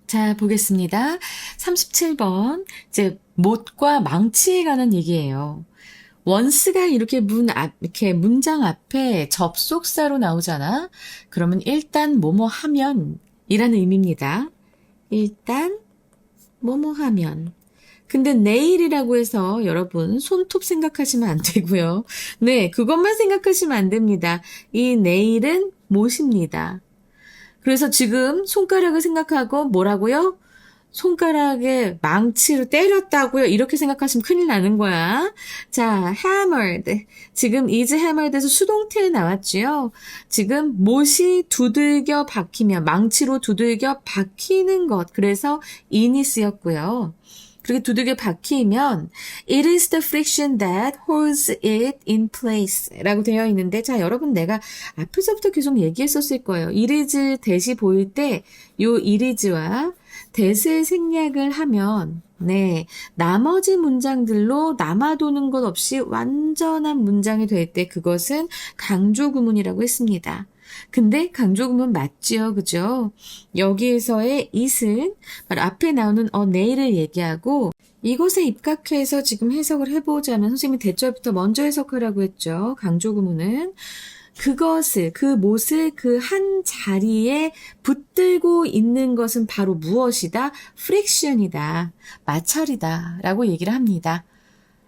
자, 보겠습니다. 37번. 이제 못과 망치에 관한 얘기예요. once가 이렇게 이렇게 문장 앞에 접속사로 나오잖아. 그러면 일단 뭐뭐 하면 이라는 의미입니다. 일단 뭐뭐 하면. 근데 내일이라고 해서 여러분 손톱 생각하시면 안 되고요. 네, 그것만 생각하시면 안 됩니다. 이 내일은 못입니다. 그래서 지금 손가락을 생각하고 뭐라고요? 손가락에 망치로 때렸다고요? 이렇게 생각하시면 큰일 나는 거야. 자, hammered. 지금 is hammered에서 수동태 나왔지요? 지금 못이 두들겨 박히면, 망치로 두들겨 박히는 것. 그래서 in이 쓰였고요. 그렇게 두들겨 박히면 it is the friction that holds it in place 라고 되어 있는데, 자, 여러분 내가 앞에서부터 계속 얘기했었을 거예요. it is 대시 보일 때 요 it is와 that을 생략을 하면 네, 나머지 문장들로 남아도는 것 없이 완전한 문장이 될 때 그것은 강조구문이라고 했습니다. 근데 강조구문 맞죠, 그죠? 여기에서의 it은 바로 앞에 나오는 내일을 얘기하고, 이것에 입각해서 지금 해석을 해보자면 선생님이 대절부터 먼저 해석하라고 했죠. 강조구문은 그것을, 그 못을 그 한 자리에 붙들고 있는 것은 바로 무엇이다? friction이다. 마찰이다. 라고 얘기를 합니다.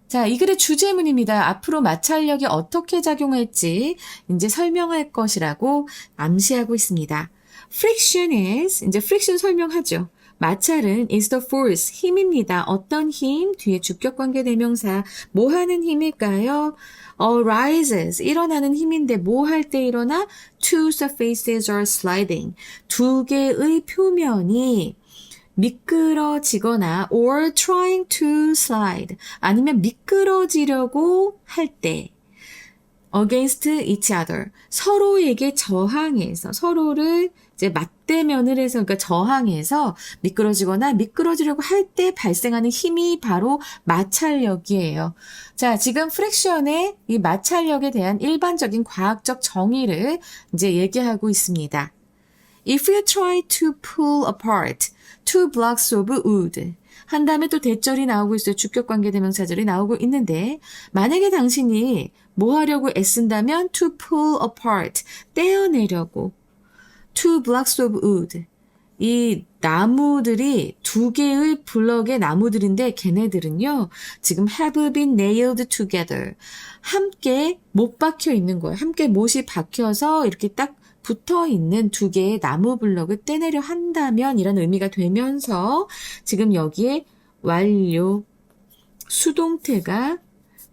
자, 이 글의 주제문입니다. 앞으로 마찰력이 어떻게 작용할지 이제 설명할 것이라고 암시하고 있습니다. Friction is, 이제 friction 설명하죠. 마찰은 is the force, 힘입니다. 어떤 힘? 뒤에 주격관계 대명사. 뭐 하는 힘일까요? arises, 일어나는 힘인데 뭐 할 때 일어나? Two surfaces are sliding. 두 개의 표면이 미끄러지거나 or trying to slide, 아니면 미끄러지려고 할 때 against each other, 서로에게 저항해서, 서로를 이제 맞대면을 해서, 그러니까 저항해서 미끄러지거나 미끄러지려고 할 때 발생하는 힘이 바로 마찰력이에요. 자, 지금 프릭션의 이 마찰력에 대한 일반적인 과학적 정의를 이제 얘기하고 있습니다. If you try to pull apart two blocks of wood, 한 다음에 또 대절이 나오고 있어요. 주격관계 대명사절이 나오고 있는데, 만약에 당신이 뭐 하려고 애쓴다면 to pull apart, 떼어내려고, two blocks of wood, 이 나무들이 두 개의 블럭의 나무들인데 걔네들은요, 지금 have been nailed together, 함께 못 박혀 있는 거예요. 함께 못이 박혀서 이렇게 딱 붙어 있는 두 개의 나무 블럭을 떼내려 한다면 이런 의미가 되면서 지금 여기에 완료 수동태가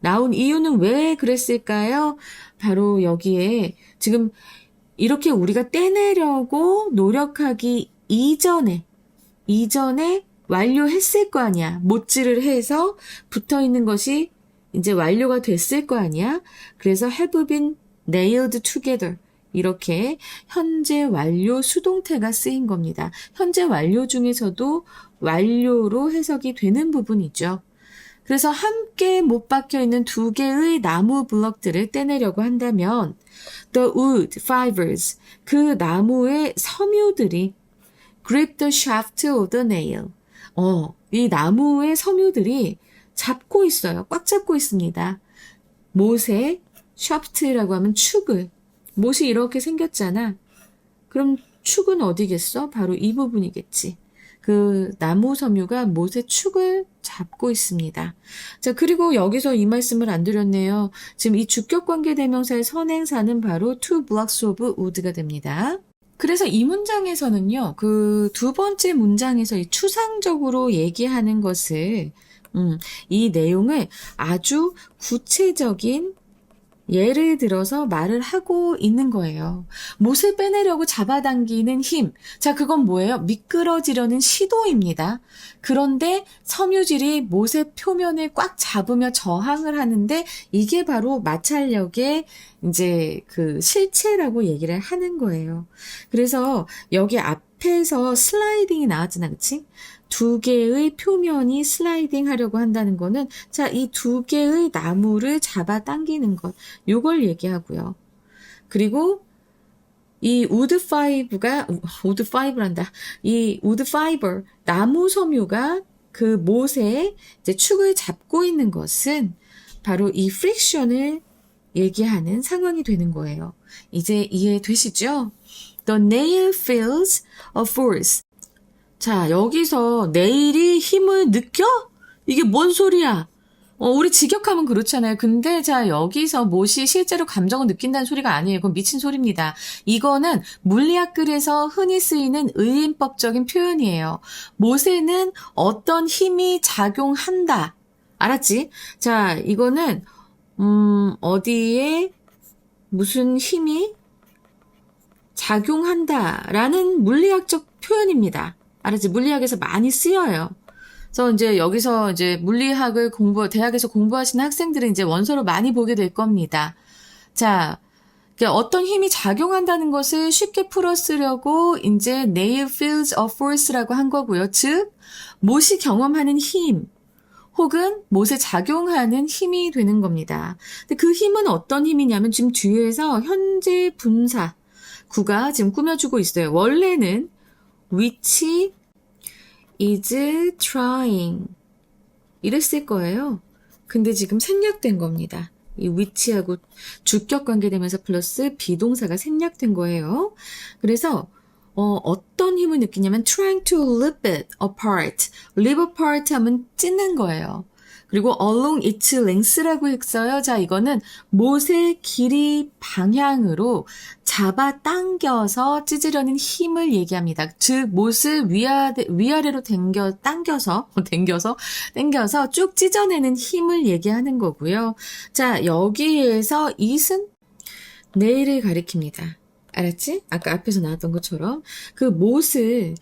나온 이유는 왜 그랬을까요? 바로 여기에 지금 이렇게 우리가 떼내려고 노력하기 이전에 완료했을 거 아니야. 못질을 해서 붙어 있는 것이 이제 완료가 됐을 거 아니야. 그래서 have been nailed together, 이렇게 현재 완료 수동태가 쓰인 겁니다. 현재 완료 중에서도 완료로 해석이 되는 부분이죠. 그래서 함께 못 박혀 있는 두 개의 나무 블럭들을 떼내려고 한다면 the wood fibers, 그 나무의 섬유들이 grip the shaft of the nail, 이 나무의 섬유들이 잡고 있어요. 꽉 잡고 있습니다. 못의 shaft라고 하면 축을, 못이 이렇게 생겼잖아. 그럼 축은 어디겠어? 바로 이 부분이겠지. 그 나무 섬유가 못의 축을 잡고 있습니다. 자, 그리고 여기서 이 말씀을 안 드렸네요. 지금 이 주격관계 대명사의 선행사는 바로 two blocks of wood가 됩니다. 그래서 이 문장에서는요, 그 두 번째 문장에서 이 추상적으로 얘기하는 것을, 이 내용을 아주 구체적인 예를 들어서 말을 하고 있는 거예요. 못을 빼내려고 잡아당기는 힘. 자, 그건 뭐예요? 미끄러지려는 시도입니다. 그런데 섬유질이 못의 표면을 꽉 잡으며 저항을 하는데 이게 바로 마찰력의 이제 그 실체라고 얘기를 하는 거예요. 그래서 여기 앞에서 슬라이딩이 나왔잖아, 그치? 두 개의 표면이 슬라이딩 하려고 한다는 거는, 자, 이 두 개의 나무를 잡아 당기는 것, 요걸 얘기하고요. 그리고 이 우드 파이브가 우드 파이브란다. 이 우드 파이버 나무 섬유가 그 못에 이제 축을 잡고 있는 것은 바로 이 프릭션을 얘기하는 상황이 되는 거예요. 이제 이해되시죠? The nail feels a force. 자, 여기서 네일이 힘을 느껴? 이게 뭔 소리야? 우리 직역하면 그렇잖아요. 근데 자, 여기서 못이 실제로 감정을 느낀다는 소리가 아니에요. 그건 미친 소리입니다. 이거는 물리학글에서 흔히 쓰이는 의인법적인 표현이에요. 못에는 어떤 힘이 작용한다. 알았지? 자, 이거는 어디에 무슨 힘이 작용한다라는 물리학적 표현입니다. 알았지? 물리학에서 많이 쓰여요. 그래서 이제 여기서 이제 물리학을 대학에서 공부하시는 학생들은 이제 원서로 많이 보게 될 겁니다. 자, 그러니까 어떤 힘이 작용한다는 것을 쉽게 풀어 쓰려고 이제 nail feels a force라고 한 거고요. 즉, 못이 경험하는 힘, 혹은 못에 작용하는 힘이 되는 겁니다. 근데 그 힘은 어떤 힘이냐면 지금 뒤에서 현재 분사 구가 지금 꾸며주고 있어요. 원래는 which is trying 이랬을 거예요. 근데 지금 생략된 겁니다. 이 which하고 주격 관계되면서 플러스 비동사가 생략된 거예요. 그래서 어떤 힘을 느끼냐면 trying to rip it apart. rip apart 하면 찢는 거예요. 그리고 along its length라고 했어요. 자, 이거는 못의 길이 방향으로 잡아 당겨서 찢으려는 힘을 얘기합니다. 즉, 못을 위아래로 당겨서 쭉 찢어내는 힘을 얘기하는 거고요. 자, 여기에서 it은 네일을 가리킵니다. 알았지? 아까 앞에서 나왔던 것처럼 그 못의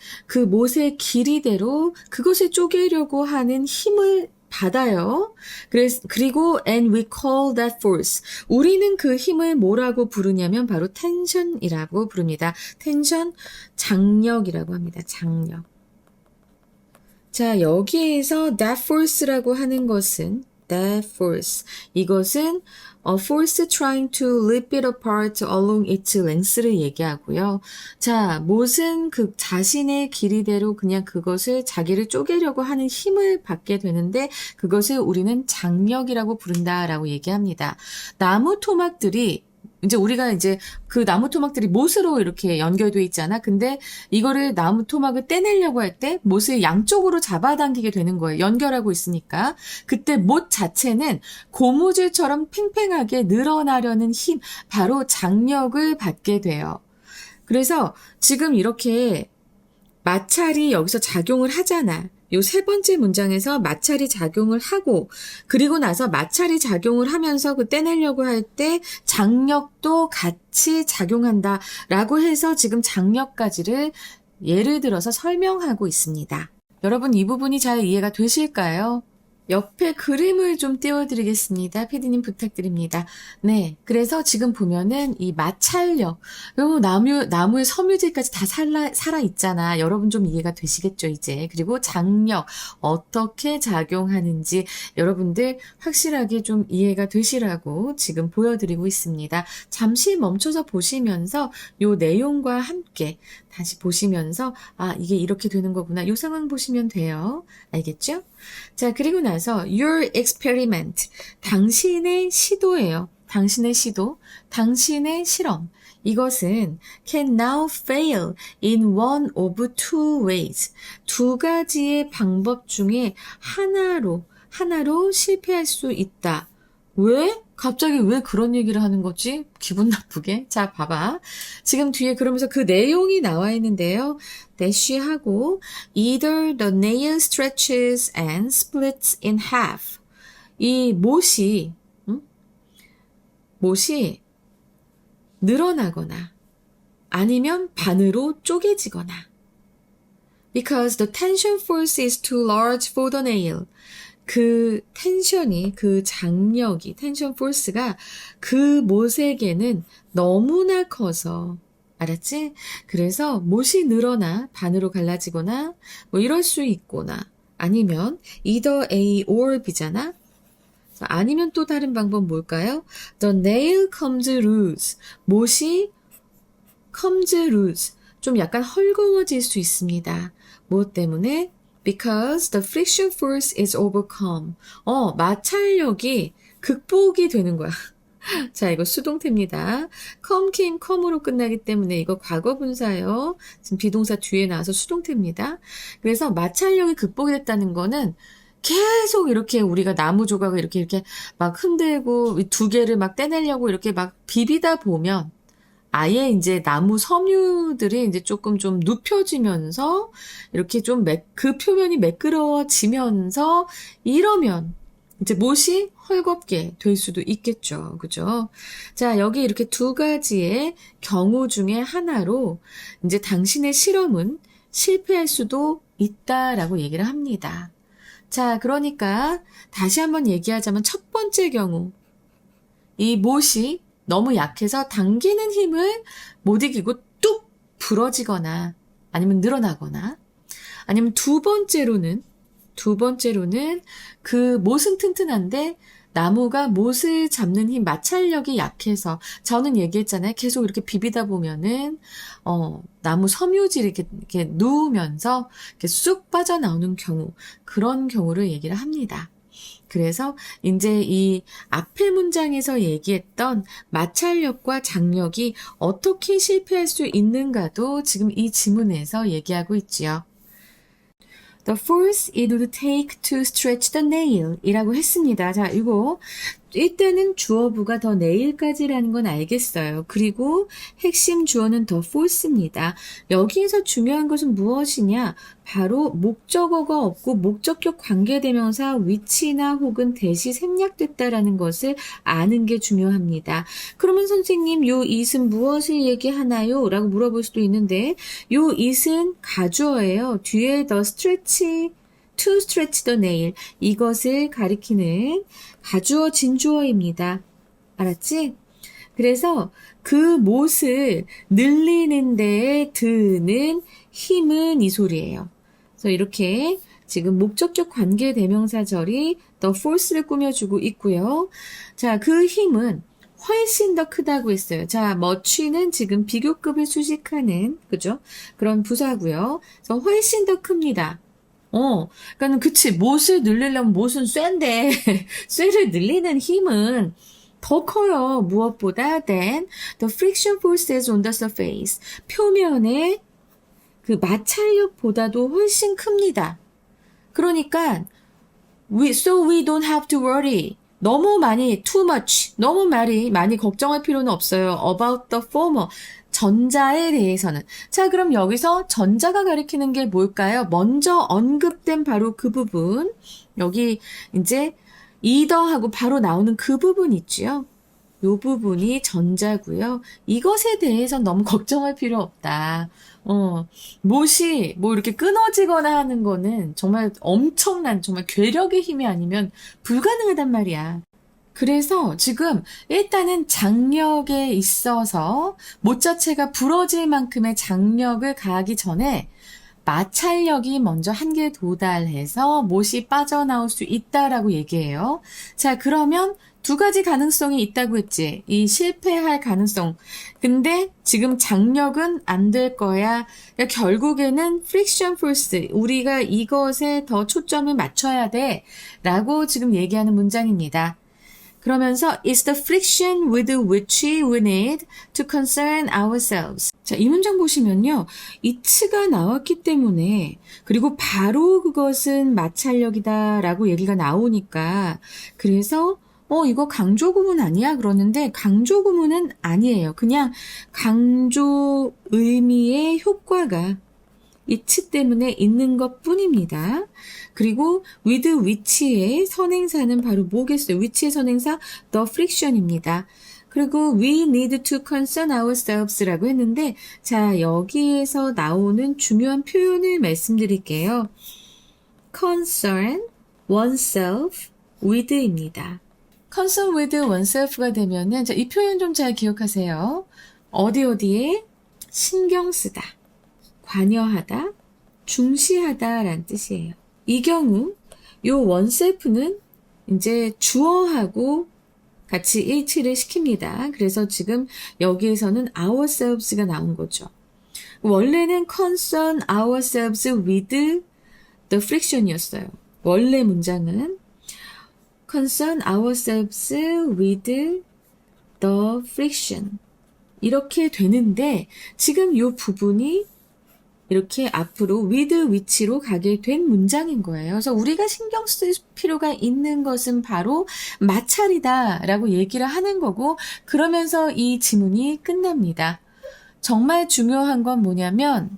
길이대로 그것을 쪼개려고 하는 힘을 받아요. 그리고 and we call that force. 우리는 그 힘을 뭐라고 부르냐면 바로 tension이라고 부릅니다. tension, 장력이라고 합니다. 장력. 자, 여기에서 that force라고 하는 것은 that force. 이것은 a force trying to rip it apart along its length를 얘기하고요. 자, 못은 그 자신의 길이대로 그냥 그것을 자기를 쪼개려고 하는 힘을 받게 되는데 그것을 우리는 장력이라고 부른다라고 얘기합니다. 나무 토막들이 우리가 그 나무 토막들이 못으로 이렇게 연결돼 있잖아. 근데 이거를 나무 토막을 떼내려고 할 때 못을 양쪽으로 잡아당기게 되는 거예요. 연결하고 있으니까. 그때 못 자체는 고무줄처럼 팽팽하게 늘어나려는 힘, 바로 장력을 받게 돼요. 그래서 지금 이렇게 마찰이 여기서 작용을 하잖아. 요 세 번째 문장에서 마찰이 작용을 하고 그리고 나서 마찰이 작용을 하면서 그 떼내려고 할 때 장력도 같이 작용한다라고 해서 지금 장력까지를 예를 들어서 설명하고 있습니다. 여러분 이 부분이 잘 이해가 되실까요? 옆에 그림을 좀 띄워드리겠습니다. 피디님 부탁드립니다. 네. 그래서 지금 보면은 이 마찰력, 그리고 나무의 섬유질까지 다 살아있잖아. 여러분 좀 이해가 되시겠죠, 이제. 그리고 장력, 어떻게 작용하는지 여러분들 확실하게 좀 이해가 되시라고 지금 보여드리고 있습니다. 잠시 멈춰서 보시면서 요 내용과 함께 다시 보시면서 이게 이렇게 되는 거구나. 요 상황 보시면 돼요. 알겠죠? 자, 그리고 나서 your experiment. 당신의 시도예요. 당신의 시도, 당신의 실험. 이것은 can now fail in one of two ways. 두 가지의 방법 중에 하나로 실패할 수 있다. 왜? 갑자기 왜 그런 얘기를 하는 거지? 기분 나쁘게. 자, 봐봐. 지금 뒤에 그러면서 그 내용이 나와 있는데요. 대쉬하고 either the nail stretches and splits in half. 이 못이 늘어나거나 아니면 반으로 쪼개지거나. Because the tension force is too large for the nail. 그 텐션이, 그 장력이, 텐션 포스가 그 못에게는 너무나 커서, 알았지? 그래서 못이 늘어나 반으로 갈라지거나, 뭐 이럴 수 있거나, 아니면 either A or B잖아? 아니면 또 다른 방법 뭘까요? The nail comes loose. 못이 comes loose. 좀 약간 헐거워질 수 있습니다. 무엇 때문에? Because the friction force is overcome. 마찰력이 극복이 되는 거야. 자, 이거 수동태입니다. come, came, come으로 끝나기 때문에 이거 과거 분사예요. 지금 비동사 뒤에 나와서 수동태입니다. 그래서 마찰력이 극복이 됐다는 거는 계속 이렇게 우리가 나무 조각을 이렇게 막 흔들고 두 개를 막 떼내려고 이렇게 막 비비다 보면 아예 이제 나무 섬유들이 이제 조금 좀 눕혀지면서 이렇게 좀 그 표면이 매끄러워지면서 이러면 이제 못이 헐겁게 될 수도 있겠죠. 그죠? 자, 여기 이렇게 두 가지의 경우 중에 하나로 이제 당신의 실험은 실패할 수도 있다라고 얘기를 합니다. 자, 그러니까 다시 한번 얘기하자면 첫 번째 경우, 이 못이 너무 약해서 당기는 힘을 못 이기고 뚝 부러지거나 아니면 늘어나거나 아니면 두 번째로는 그 못은 튼튼한데 나무가 못을 잡는 힘, 마찰력이 약해서 저는 얘기했잖아요. 계속 이렇게 비비다 보면은 나무 섬유질이 이렇게 누우면서 이렇게 쑥 빠져나오는 경우, 그런 경우를 얘기를 합니다. 그래서 이제 이 앞의 문장에서 얘기했던 마찰력과 장력이 어떻게 실패할 수 있는가도 지금 이 지문에서 얘기하고 있지요. The force it would take to stretch the nail 이라고 했습니다. 자, 이거 일단은 주어부가 더 nail까지라는 건 알겠어요. 그리고 핵심 주어는 the force입니다. 여기에서 중요한 것은 무엇이냐? 바로 목적어가 없고 목적격 관계대명사 위치나 혹은 대시 생략됐다라는 것을 아는 게 중요합니다. 그러면 선생님, 요 it은 무엇을 얘기하나요? 라고 물어볼 수도 있는데 요 it은 가주어예요. 뒤에 the stretch, to stretch the nail 이것을 가리키는 가주어 진주어입니다. 알았지? 그래서 그 못을 늘리는 데에 드는 힘은 이 소리예요. 그래서 이렇게 지금 목적격 관계 대명사절이 the force를 꾸며주고 있고요. 자, 그 힘은 훨씬 더 크다고 했어요. 자, much는 지금 비교급을 수식하는, 그죠? 그런 부사고요. 그래서 훨씬 더 큽니다. 그러니까는 그치, 못을 늘리려면 못은 쇠인데 쇠를 늘리는 힘은 더 커요. 무엇보다 than the friction forces on the surface. 표면의 그 마찰력보다도 훨씬 큽니다. 그러니까 so we don't have to worry. 너무 많이 too much. 너무 많이 걱정할 필요는 없어요. about the former. 전자에 대해서는. 자, 그럼 여기서 전자가 가리키는 게 뭘까요? 먼저 언급된 바로 그 부분. 여기 이제 either하고 바로 나오는 그 부분 있지요? 요 부분이 전자고요. 이것에 대해서 너무 걱정할 필요 없다. 못이 뭐 이렇게 끊어지거나 하는 거는 정말 엄청난 정말 괴력의 힘이 아니면 불가능하단 말이야. 그래서 지금 일단은 장력에 있어서 못 자체가 부러질 만큼의 장력을 가하기 전에 마찰력이 먼저 한계에 도달해서 못이 빠져나올 수 있다라고 얘기해요. 자, 그러면 두 가지 가능성이 있다고 했지. 이 실패할 가능성. 근데 지금 장력은 안 될 거야. 그러니까 결국에는 friction force. 우리가 이것에 더 초점을 맞춰야 돼. 라고 지금 얘기하는 문장입니다. 그러면서 it's the friction with which we need to concern ourselves. 자, 이 문장 보시면요. it가 나왔기 때문에 그리고 바로 그것은 마찰력이다 라고 얘기가 나오니까 그래서 이거 강조 구문 아니야? 그러는데 강조 구문은 아니에요. 그냥 강조 의미의 효과가 it 때문에 있는 것 뿐입니다. 그리고 with which의 선행사는 바로 뭐겠어요? which의 선행사 the friction입니다. 그리고 we need to concern ourselves라고 했는데 자, 여기에서 나오는 중요한 표현을 말씀드릴게요. concern oneself with입니다. concern with oneself가 되면은 자, 이 표현 좀 잘 기억하세요. 어디에 신경 쓰다, 관여하다, 중시하다라는 뜻이에요. 이 경우 요 oneself는 이제 주어하고 같이 일치를 시킵니다. 그래서 지금 여기에서는 ourselves가 나온 거죠. 원래는 concern ourselves with the friction이었어요. 원래 문장은 concern ourselves with the friction 이렇게 되는데 지금 이 부분이 이렇게 앞으로 with which로 가게 된 문장인 거예요. 그래서 우리가 신경 쓸 필요가 있는 것은 바로 마찰이다라고 얘기를 하는 거고 그러면서 이 지문이 끝납니다. 정말 중요한 건 뭐냐면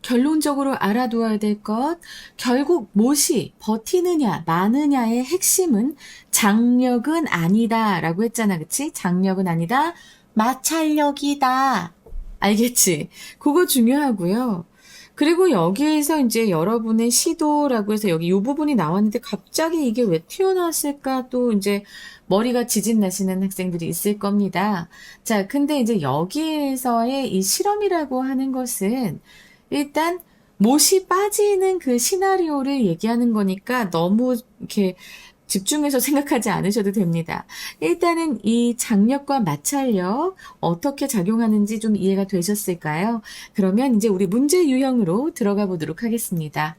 결론적으로 알아두어야 될 것, 결국 못이 버티느냐 마느냐의 핵심은 장력은 아니다 라고 했잖아. 그치? 장력은 아니다. 마찰력이다. 알겠지? 그거 중요하고요. 그리고 여기에서 이제 여러분의 시도라고 해서 여기 이 부분이 나왔는데 갑자기 이게 왜 튀어나왔을까 또 이제 머리가 지진 나시는 학생들이 있을 겁니다. 자, 근데 이제 여기에서의 이 실험이라고 하는 것은 일단 못이 빠지는 그 시나리오를 얘기하는 거니까 너무 이렇게 집중해서 생각하지 않으셔도 됩니다. 일단은 이 장력과 마찰력 어떻게 작용하는지 좀 이해가 되셨을까요? 그러면 이제 우리 문제 유형으로 들어가 보도록 하겠습니다.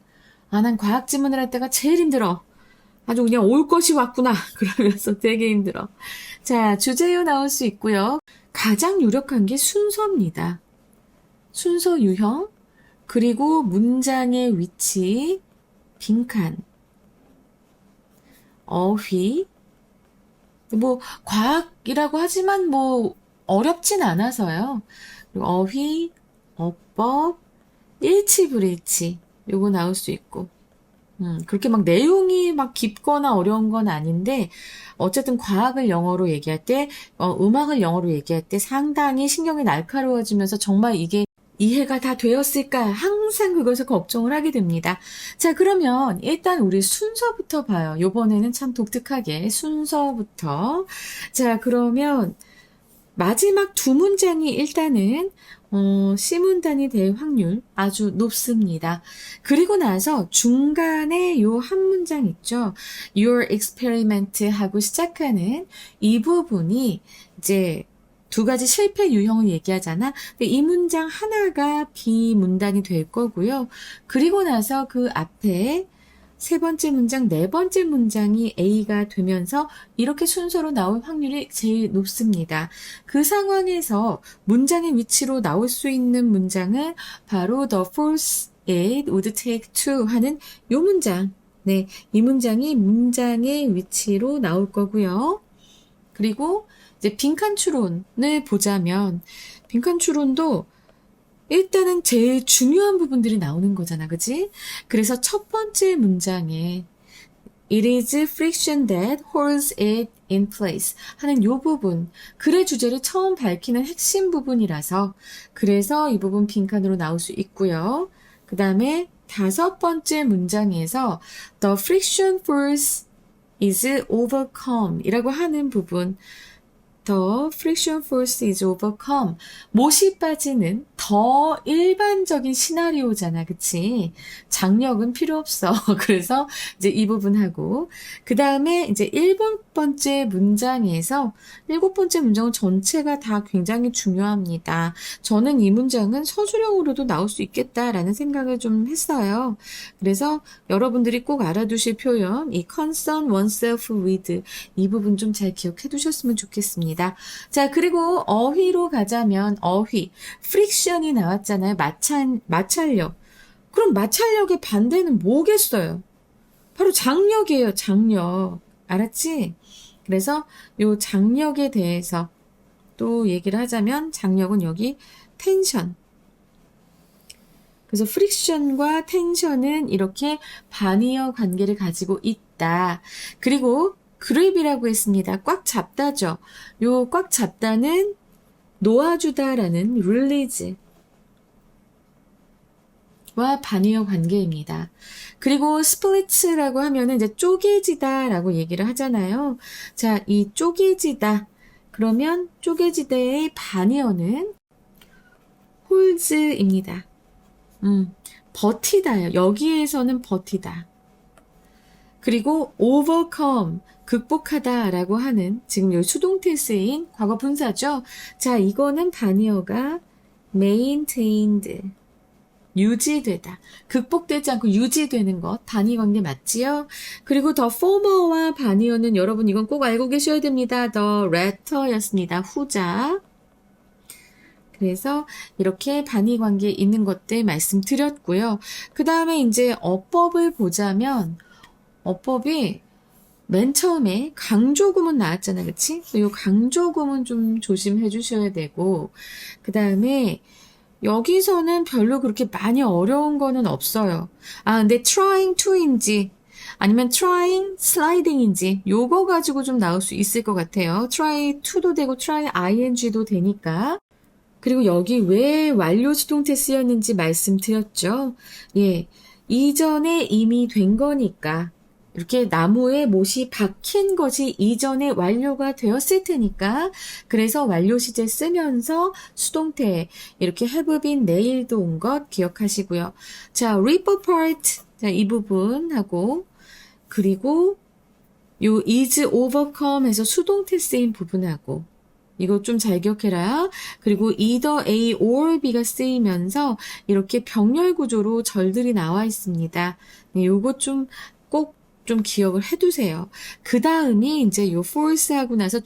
아, 난 과학 지문을 할 때가 제일 힘들어. 아주 그냥 올 것이 왔구나. 그러면서 되게 힘들어. 자, 주제요 나올 수 있고요. 가장 유력한 게 순서입니다. 순서 유형, 그리고 문장의 위치, 빈칸, 어휘, 뭐 과학이라고 하지만 뭐 어렵진 않아서요. 그리고 어휘, 어법, 일치 불일치 요거 나올 수 있고 그렇게 막 내용이 막 깊거나 어려운 건 아닌데 어쨌든 과학을 영어로 얘기할 때 음악을 영어로 얘기할 때 상당히 신경이 날카로워지면서 정말 이게 이해가 다 되었을까? 항상 그것을 걱정을 하게 됩니다. 자, 그러면 일단 우리 순서부터 봐요. 요번에는 참 독특하게 순서부터. 자, 그러면 마지막 두 문장이 일단은 C문단이 될 확률 아주 높습니다. 그리고 나서 중간에 요 한 문장 있죠. Your experiment 하고 시작하는 이 부분이 이제 두 가지 실패 유형을 얘기하잖아. 근데 이 문장 하나가 B문단이 될 거고요. 그리고 나서 그 앞에 세 번째 문장, 네 번째 문장이 A가 되면서 이렇게 순서로 나올 확률이 제일 높습니다. 그 상황에서 문장의 위치로 나올 수 있는 문장은 바로 the first aid would take two 하는 요 문장. 네, 이 문장이 문장의 위치로 나올 거고요. 그리고 이제 빈칸 추론을 보자면 빈칸 추론도 일단은 제일 중요한 부분들이 나오는 거잖아, 그치? 그래서 첫 번째 문장에 It is friction that holds it in place 하는 요 부분, 글의 주제를 처음 밝히는 핵심 부분이라서 그래서 이 부분 빈칸으로 나올 수 있고요. 그 다음에 다섯 번째 문장에서 The friction force is overcome 이라고 하는 부분 The friction force is overcome. 못이 빠지는 더 일반적인 시나리오잖아, 그치? 장력은 필요 없어. 그래서 이제 이 부분하고 그 다음에 이제 일곱 번째 문장에서 일곱 번째 문장은 전체가 다 굉장히 중요합니다. 저는 이 문장은 서술형으로도 나올 수 있겠다라는 생각을 좀 했어요. 그래서 여러분들이 꼭 알아두실 표현, 이 concern oneself with 이 부분 좀 잘 기억해 두셨으면 좋겠습니다. 자, 그리고 어휘로 가자면 어휘, friction이 나왔잖아요. 마찰력. 그럼 마찰력의 반대는 뭐겠어요? 바로 장력이에요. 장력. 알았지? 그래서 요 장력에 대해서 또 얘기를 하자면 장력은 여기 텐션. 그래서 friction과 텐션은 이렇게 반이어 관계를 가지고 있다. 그리고 그립이라고 했습니다. 꽉 잡다죠. 요 꽉 잡다는 놓아주다라는 release 와 반이어 관계입니다. 그리고 splits라고 하면은 이제 쪼개지다라고 얘기를 하잖아요. 자, 이 쪼개지다. 그러면 쪼개지다의 반이어는 holds입니다. 버티다요. 여기에서는 버티다. 그리고 overcome, 극복하다라고 하는 지금 여기 수동태 쓰인 과거 분사죠. 자, 이거는 반의어가 maintained, 유지되다. 극복되지 않고 유지되는 것. 단위 관계 맞지요? 그리고 더 former와 반의어는 여러분 이건 꼭 알고 계셔야 됩니다. the latter였습니다. 후자. 그래서 이렇게 반의 관계에 있는 것들 말씀드렸고요. 그 다음에 이제 어법을 보자면 어법이 맨 처음에 강조구문 나왔잖아, 그치? 이 강조구문 좀 조심해 주셔야 되고 그 다음에 여기서는 별로 그렇게 많이 어려운 거는 없어요. 아, 근데 trying to인지 아니면 trying sliding인지 요거 가지고 좀 나올 수 있을 것 같아요. try to도 되고 try ing도 되니까. 그리고 여기 왜 완료 수동태 쓰였는지 말씀드렸죠. 예, 이전에 이미 된 거니까 이렇게 나무에 못이 박힌 것이 이전에 완료가 되었을 테니까 그래서 완료 시제 쓰면서 수동태 이렇게 have been 내일도 온 것 기억하시고요. 자, rip apart 자, 이 부분하고 그리고 요 is overcome 해서 수동태 쓰인 부분하고 이거 좀 잘 기억해라. 그리고 either A or B가 쓰이면서 이렇게 병렬 구조로 절들이 나와 있습니다. 네, 요거 좀 꼭 좀 기억을 해두세요. 그 다음이 이제 요 force 하고 나서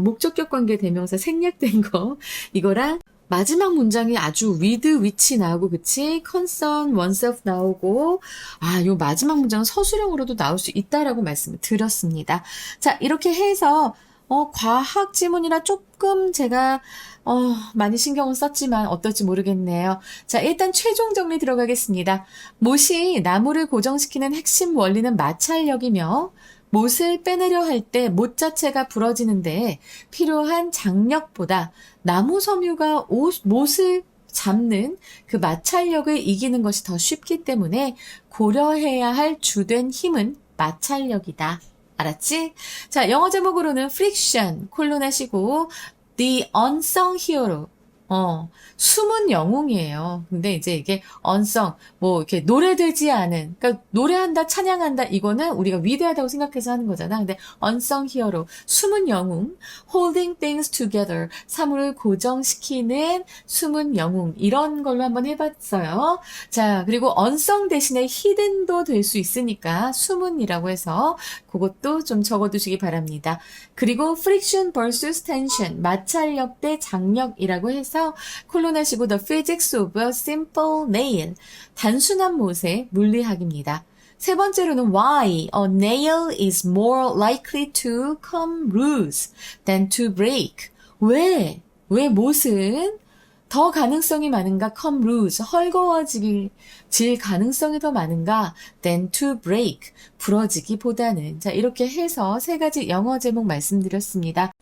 목적격 관계 대명사 생략된 거 이거랑 마지막 문장이 아주 with, which 나오고 그치? concern, oneself 나오고 요 마지막 문장은 서술형으로도 나올 수 있다라고 말씀을 드렸습니다. 자, 이렇게 해서 과학 지문이라 조금 제가 많이 신경을 썼지만 어떨지 모르겠네요. 자, 일단 최종 정리 들어가겠습니다. 못이 나무를 고정시키는 핵심 원리는 마찰력이며 못을 빼내려 할 때 못 자체가 부러지는데 필요한 장력보다 나무 섬유가 못을 잡는 그 마찰력을 이기는 것이 더 쉽기 때문에 고려해야 할 주된 힘은 마찰력이다. 알았지? 자, 영어 제목으로는 friction, 콜론 하시고 the unsung hero. 숨은 영웅이에요. 근데 이제 이게 unsung, 뭐 이렇게 노래되지 않은, 그러니까 노래한다, 찬양한다, 이거는 우리가 위대하다고 생각해서 하는 거잖아. 근데 unsung hero, 숨은 영웅, holding things together, 사물을 고정시키는 숨은 영웅, 이런 걸로 한번 해봤어요. 자, 그리고 unsung 대신에 hidden도 될 수 있으니까 숨은이라고 해서 그것도 좀 적어두시기 바랍니다. 그리고 friction versus tension, 마찰력 대 장력이라고 해서 콜론하시고 the physics of a simple nail, 단순한 못의 물리학입니다. 세 번째로는 why a nail is more likely to come loose than to break. 왜 못은 더 가능성이 많은가? come loose, 헐거워질 가능성이 더 많은가? than to break, 부러지기보다는. 자, 이렇게 해서 세 가지 영어 제목 말씀드렸습니다.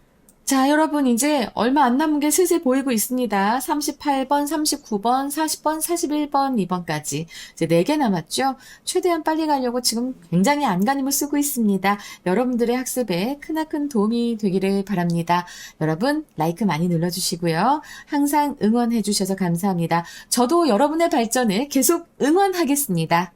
자, 여러분 이제 얼마 안 남은 게 슬슬 보이고 있습니다. 38번, 39번, 40번, 41번, 2번까지 이제 4개 남았죠. 최대한 빨리 가려고 지금 굉장히 안간힘을 쓰고 있습니다. 여러분들의 학습에 크나큰 도움이 되기를 바랍니다. 여러분 라이크 많이 눌러주시고요. 항상 응원해 주셔서 감사합니다. 저도 여러분의 발전을 계속 응원하겠습니다.